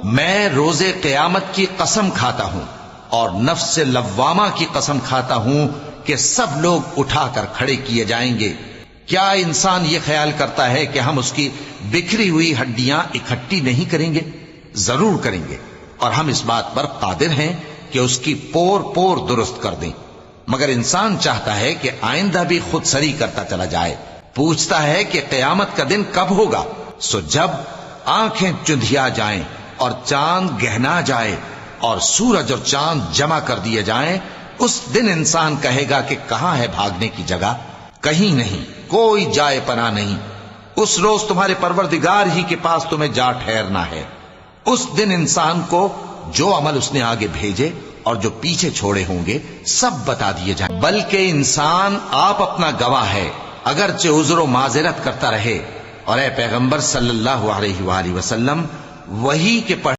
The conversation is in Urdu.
میں روز قیامت کی قسم کھاتا ہوں اور نفس لوامہ کی قسم کھاتا ہوں کہ سب لوگ اٹھا کر کھڑے کیے جائیں گے۔ کیا انسان یہ خیال کرتا ہے کہ ہم اس کی بکھری ہوئی ہڈیاں اکٹھی نہیں کریں گے؟ ضرور کریں گے، اور ہم اس بات پر قادر ہیں کہ اس کی پور پور درست کر دیں۔ مگر انسان چاہتا ہے کہ آئندہ بھی خود سری کرتا چلا جائے، پوچھتا ہے کہ قیامت کا دن کب ہوگا۔ سو جب آنکھیں چندھیا جائیں اور چاند گہنا جائے اور سورج اور چاند جمع کر دیے جائیں، اس دن انسان کہے گا کہ کہاں ہے بھاگنے کی جگہ؟ کہیں نہیں، کوئی جائے پناہ نہیں۔ اس روز تمہارے پروردگار ہی کے پاس تمہیں جا ٹھہرنا ہے۔ اس دن انسان کو جو عمل اس نے آگے بھیجے اور جو پیچھے چھوڑے ہوں گے سب بتا دیے جائیں۔ بلکہ انسان آپ اپنا گواہ ہے، اگرچہ عذر و معذرت کرتا رہے۔ اور اے پیغمبر صلی اللہ علیہ وآلہ وسلم، وحی کے